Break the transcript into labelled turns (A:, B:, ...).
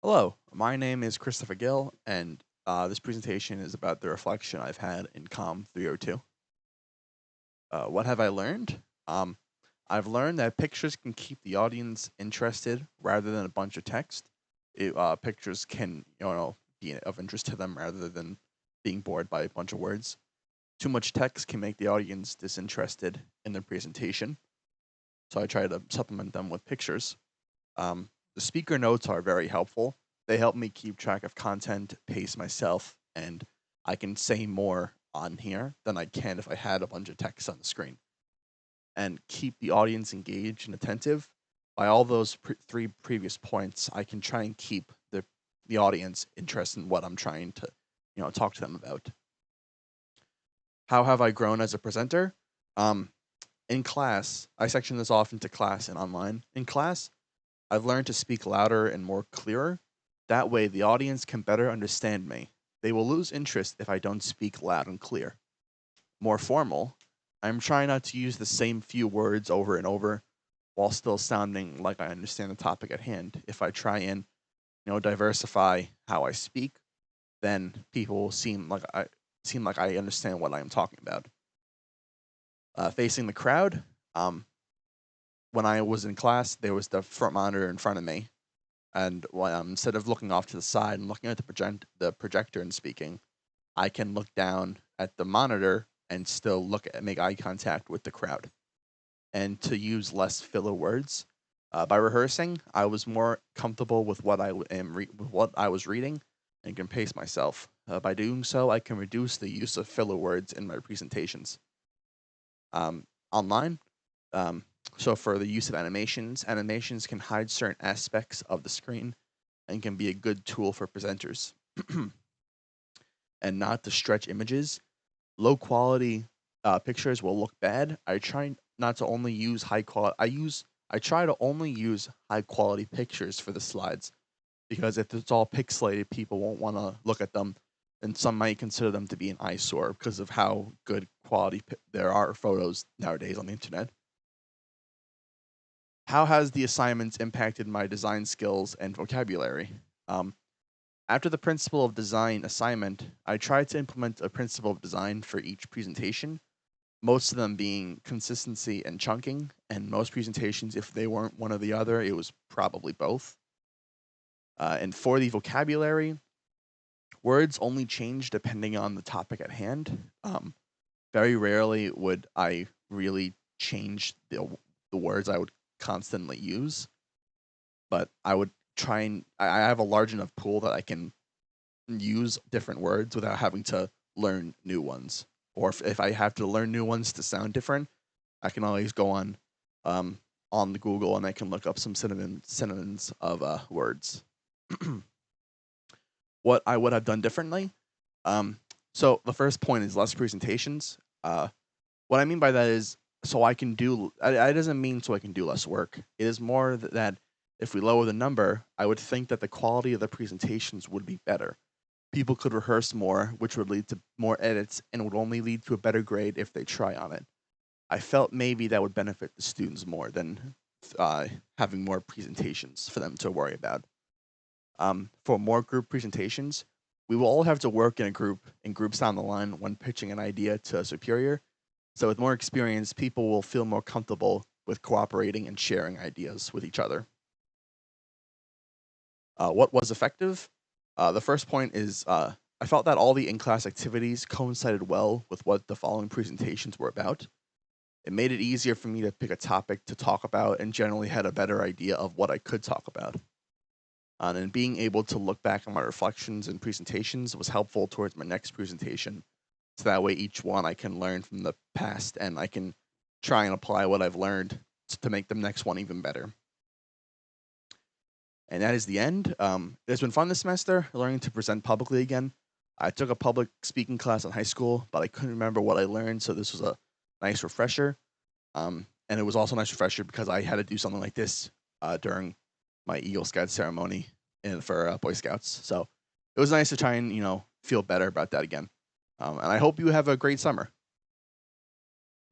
A: Hello, my name is Christopher Gill, and this presentation is about the reflection I've had in COM 302. What have I learned? Um, I've learned that pictures can keep the audience interested rather than a bunch of text. Pictures can, be of interest to them rather than being bored by a bunch of words. Too much text can make the audience disinterested in the presentation, so I try to supplement them with pictures. The speaker notes are very helpful. They help me keep track of content, pace myself, and I can say more on here than I can if I had a bunch of text on the screen. And keep the audience engaged and attentive. By all those three previous points, I can try and keep the audience interested in what I'm trying to, talk to them about. How have I grown as a presenter? Um, in class, I section this off into class and online. In class, I've learned to speak louder and more clearer. That way, the audience can better understand me. They will lose interest if I don't speak loud and clear. More formal, I'm trying not to use the same few words over and over while still sounding like I understand the topic at hand. If I try and, diversify how I speak, then people will seem like I understand what I am talking about. Facing the crowd, when I was in class, there was the front monitor in front of me, and instead of looking off to the side and looking at the projector and speaking, I can look down at the monitor and still make eye contact with the crowd, and to use less filler words. By rehearsing, I was more comfortable with what I was reading, and can pace myself. By doing so, I can reduce the use of filler words in my presentations. Online, um, so for the use of animations, animations can hide certain aspects of the screen and can be a good tool for presenters. And not to stretch images. Low quality pictures will look bad. I try not to only use high quality. I try to only use high quality pictures for the slides, because if it's all pixelated, people won't want to look at them, and some might consider them to be an eyesore because of how good quality there are photos nowadays on the internet. How has the assignments impacted my design skills and vocabulary? Um, After the principle of design assignment, I tried to implement a principle of design for each presentation, most of them being consistency and chunking, and most presentations, if they weren't one or the other, it was probably both. And for the vocabulary, words only change depending on the topic at hand. Very rarely would I really change the words I would constantly use, but I would try and I have a large enough pool that I can use different words without having to learn new ones. Or if I have to learn new ones to sound different, I can always go um, on the Google and I can look up some synonyms of words. What I would have done differently. Um, so the first point is less presentations. What I mean by that is so I can do. It doesn't mean so I can do less work. It is more that if we lower the number, I would think that the quality of the presentations would be better. People could rehearse more, which would lead to more edits and would only lead to a better grade if they try on it. I felt maybe that would benefit the students more than having more presentations for them to worry about. For more group presentations, we will all have to work in groups down the line when pitching an idea to a superior. So with more experience, people will feel more comfortable with cooperating and sharing ideas with each other. What was effective? The first point is I felt that all the in-class activities coincided well with what the following presentations were about. It made it easier for me to pick a topic to talk about and generally had a better idea of what I could talk about. And being able to look back on my reflections and presentations was helpful towards my next presentation. So that way, each one I can learn from the past and I can try and apply what I've learned to make the next one even better. And that is the end. It's been fun this semester, learning to present publicly again. I took a public speaking class in high school, but I couldn't remember what I learned, so this was a nice refresher. And it was also a nice refresher because I had to do something like this during my Eagle Scout ceremony for Boy Scouts. So it was nice to try and feel better about that again. And I hope you have a great summer.